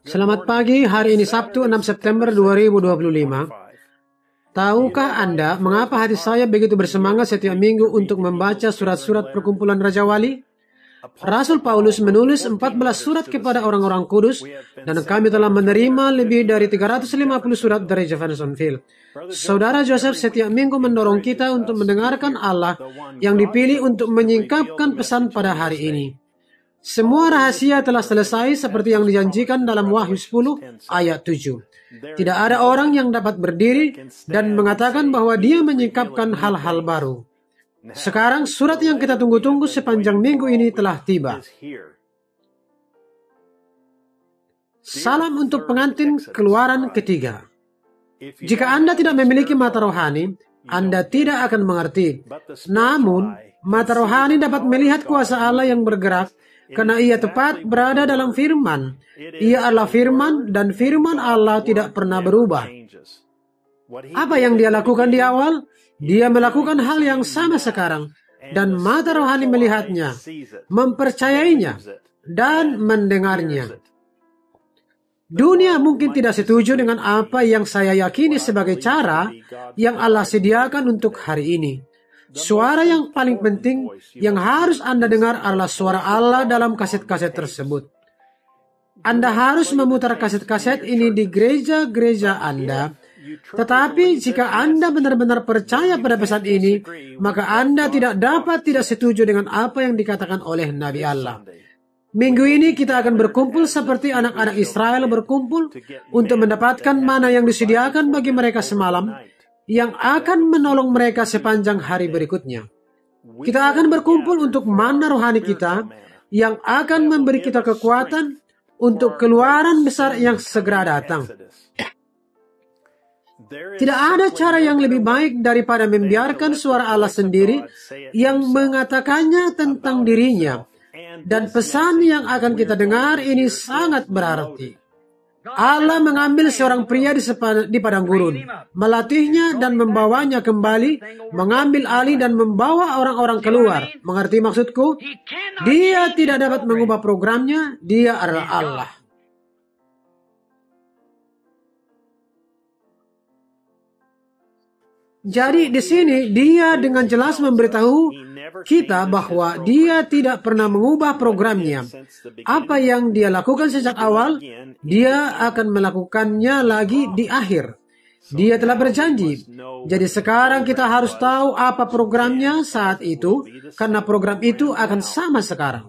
Selamat pagi, hari ini Sabtu 6 September 2025. Tahukah Anda mengapa hati saya begitu bersemangat setiap minggu untuk membaca surat-surat perkumpulan Raja Wali? Rasul Paulus menulis 14 surat kepada orang-orang kudus, dan kami telah menerima lebih dari 350 surat dari Jeffersonville. Saudara Joseph setiap minggu mendorong kita untuk mendengarkan Allah yang dipilih untuk menyingkapkan pesan pada hari ini. Semua rahasia telah selesai seperti yang dijanjikan dalam Wahyu 10 ayat 7. Tidak ada orang yang dapat berdiri dan mengatakan bahwa dia menyingkapkan hal-hal baru. Sekarang surat yang kita tunggu-tunggu sepanjang minggu ini telah tiba. Salam untuk pengantin Keluaran ketiga. Jika Anda tidak memiliki mata rohani, Anda tidak akan mengerti. Namun, mata rohani dapat melihat kuasa Allah yang bergerak karena ia tepat berada dalam firman. Ia adalah firman dan firman Allah tidak pernah berubah. Apa yang dia lakukan di awal? Dia melakukan hal yang sama sekarang. Dan mata rohani melihatnya, mempercayainya, dan mendengarnya. Dunia mungkin tidak setuju dengan apa yang saya yakini sebagai cara yang Allah sediakan untuk hari ini. Suara yang paling penting yang harus Anda dengar adalah suara Allah dalam kaset-kaset tersebut. Anda harus memutar kaset-kaset ini di gereja-gereja Anda. Tetapi jika Anda benar-benar percaya pada pesan ini, maka Anda tidak dapat tidak setuju dengan apa yang dikatakan oleh Nabi Allah. Minggu ini kita akan berkumpul seperti anak-anak Israel berkumpul untuk mendapatkan mana yang disediakan bagi mereka semalam, yang akan menolong mereka sepanjang hari berikutnya. Kita akan berkumpul untuk mana rohani kita yang akan memberi kita kekuatan untuk keluaran besar yang segera datang. Tidak ada cara yang lebih baik daripada membiarkan suara Allah sendiri yang mengatakannya tentang dirinya. Dan pesan yang akan kita dengar ini sangat berarti. Allah mengambil seorang pria di padang gurun, melatihnya dan membawanya kembali, mengambil alih dan membawa orang-orang keluar. Mengerti maksudku? Dia tidak dapat mengubah programnya, dia adalah Allah. Jadi di sini dia dengan jelas memberitahu kita bahwa dia tidak pernah mengubah programnya. Apa yang dia lakukan sejak awal, dia akan melakukannya lagi di akhir. Dia telah berjanji. Jadi sekarang kita harus tahu apa programnya saat itu, karena program itu akan sama sekarang.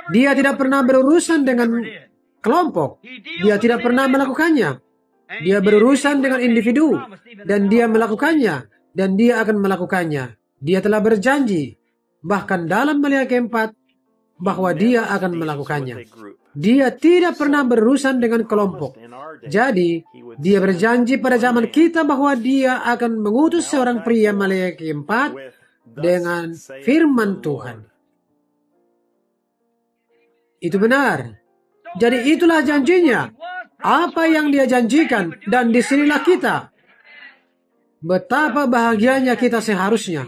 Dia tidak pernah berurusan dengan kelompok. Dia tidak pernah melakukannya. Dia berurusan dengan individu, dan dia melakukannya, dan dia akan melakukannya. Dia telah berjanji, bahkan dalam Malia keempat, bahwa dia akan melakukannya. Dia tidak pernah berurusan dengan kelompok. Jadi, dia berjanji pada zaman kita bahwa dia akan mengutus seorang pria Malia keempat dengan firman Tuhan. Itu benar. Jadi itulah janjinya. Apa yang dia janjikan, dan disinilah kita. Betapa bahagianya kita seharusnya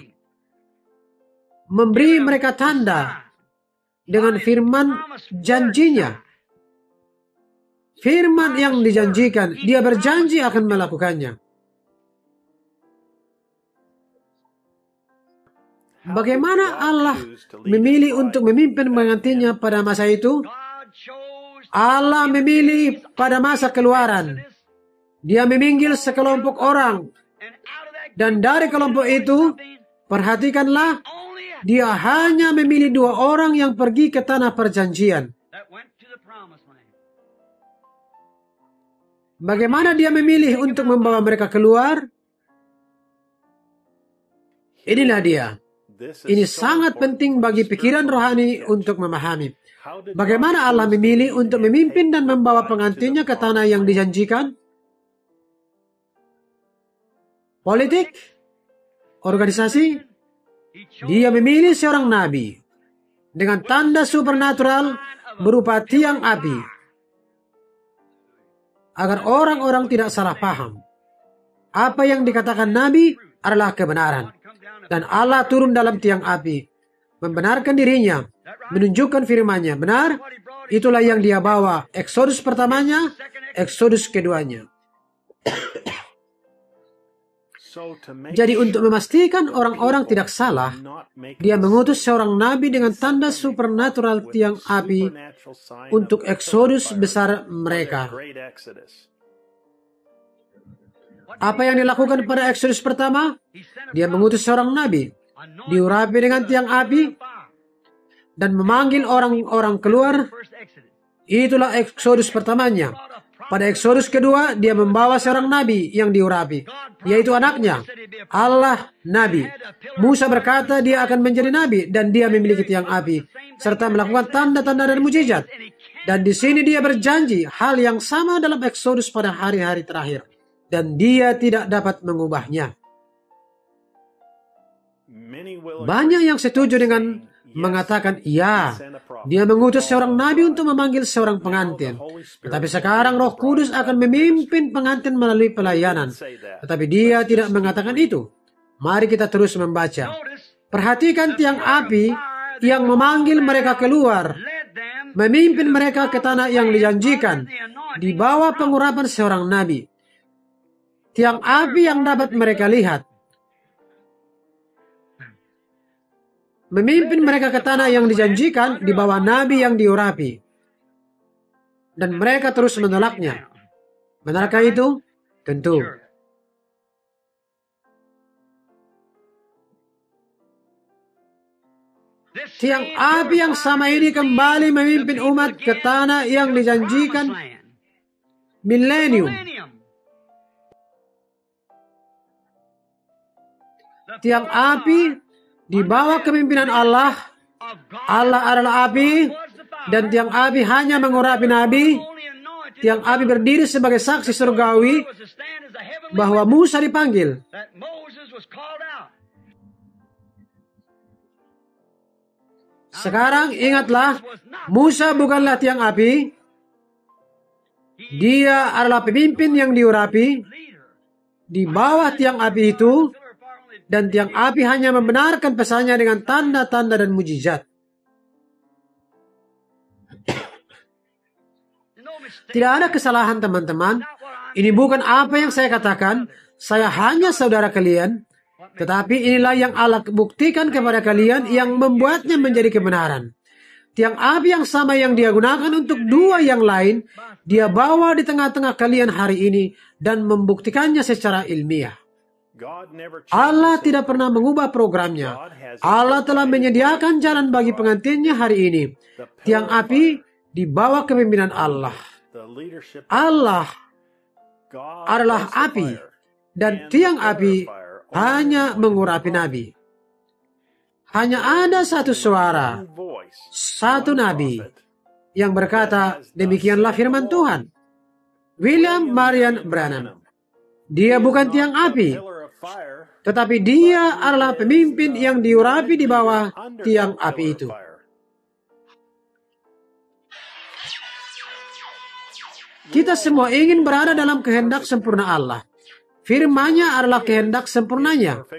memberi mereka tanda dengan firman janjinya. Firman yang dijanjikan, dia berjanji akan melakukannya. Bagaimana Allah memilih untuk memimpin penggantinya pada masa itu? Allah memilih pada masa keluaran. Dia memanggil sekelompok orang. Dan dari kelompok itu, perhatikanlah, dia hanya memilih 2 orang yang pergi ke tanah perjanjian. Bagaimana dia memilih untuk membawa mereka keluar? Inilah dia. Ini sangat penting bagi pikiran rohani untuk memahami. Bagaimana Allah memilih untuk memimpin dan membawa pengantinnya ke tanah yang dijanjikan? Politik? Organisasi? Dia memilih seorang nabi dengan tanda supernatural berupa tiang api agar orang-orang tidak salah paham. Apa yang dikatakan nabi adalah kebenaran. Dan Allah turun dalam tiang api, membenarkan dirinya. menunjukkan firman-Nya. Benar? Itulah yang dia bawa. Eksodus pertamanya, Eksodus keduanya. Jadi untuk memastikan orang-orang tidak salah, dia mengutus seorang nabi dengan tanda supernatural tiang api untuk eksodus besar mereka. Apa yang dilakukan pada eksodus pertama? Dia mengutus seorang nabi, diurapi dengan tiang api, dan memanggil orang-orang keluar. Itulah eksodus pertamanya. Pada eksodus kedua, dia membawa seorang nabi yang diurapi, yaitu anaknya, Allah Nabi. Musa berkata dia akan menjadi nabi dan dia memiliki tiang api, serta melakukan tanda-tanda dan mujizat. Dan di sini dia berjanji hal yang sama dalam eksodus pada hari-hari terakhir. Dan dia tidak dapat mengubahnya. Banyak yang setuju dengan mengatakan, ya, dia mengutus seorang nabi untuk memanggil seorang pengantin. Tetapi sekarang Roh Kudus akan memimpin pengantin melalui pelayanan. Tetapi dia tidak mengatakan itu. Mari kita terus membaca. Perhatikan tiang api yang memanggil mereka keluar, memimpin mereka ke tanah yang dijanjikan, di bawah pengurapan seorang nabi. Tiang api yang dapat mereka lihat, memimpin mereka ke tanah yang dijanjikan di bawah nabi yang diurapi. Dan mereka terus menolaknya. Benarkah itu? Tentu. Tiang api yang sama ini kembali memimpin umat ke tanah yang dijanjikan milenium. Tiang api di bawah kepemimpinan Allah. Allah adalah api, dan tiang api hanya mengurapi nabi. Tiang api berdiri sebagai saksi surgawi bahwa Musa dipanggil. Sekarang ingatlah, Musa bukanlah tiang api. Dia adalah pemimpin yang diurapi di bawah tiang api itu. Dan tiang api hanya membenarkan pesannya dengan tanda-tanda dan mujizat. Tidak ada kesalahan, teman-teman. Ini bukan apa yang saya katakan. Saya hanya saudara kalian. Tetapi inilah yang Allah buktikan kepada kalian yang membuatnya menjadi kebenaran. Tiang api yang sama yang dia gunakan untuk dua yang lain, dia bawa di tengah-tengah kalian hari ini dan membuktikannya secara ilmiah. Allah tidak pernah mengubah programnya. Allah telah menyediakan jalan bagi pengantinnya hari ini. Tiang api di bawah kepemimpinan Allah. Allah adalah api, dan tiang api hanya mengurapi nabi. Hanya ada satu suara, satu nabi yang berkata, demikianlah firman Tuhan. William Marion Branham. Dia bukan tiang api, tetapi dia adalah pemimpin yang diurapi di bawah tiang api itu. Kita semua ingin berada dalam kehendak sempurna Allah. Firman-Nya adalah kehendak sempurnanya.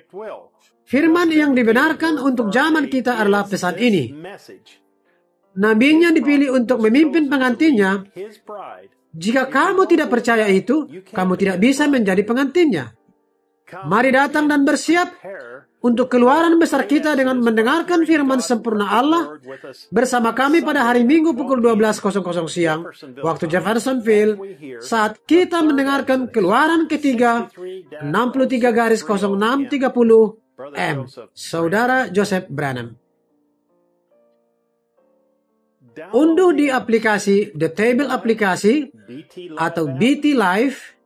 Firman yang dibenarkan untuk zaman kita adalah pesan ini. Nabinya dipilih untuk memimpin pengantinnya. Jika kamu tidak percaya itu, kamu tidak bisa menjadi pengantinnya. Mari datang dan bersiap untuk keluaran besar kita dengan mendengarkan firman sempurna Allah bersama kami pada hari Minggu pukul 12.00 siang waktu Jeffersonville, saat kita mendengarkan keluaran ketiga 63-0630 M. Saudara Joseph Branham. Unduh di aplikasi The Table aplikasi atau BT Live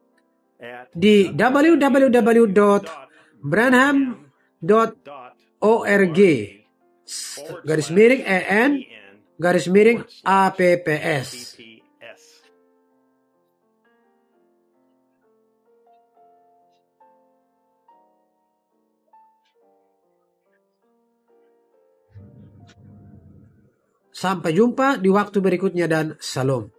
di www.branham.org /EN/APPS. Sampai jumpa di waktu berikutnya dan salam.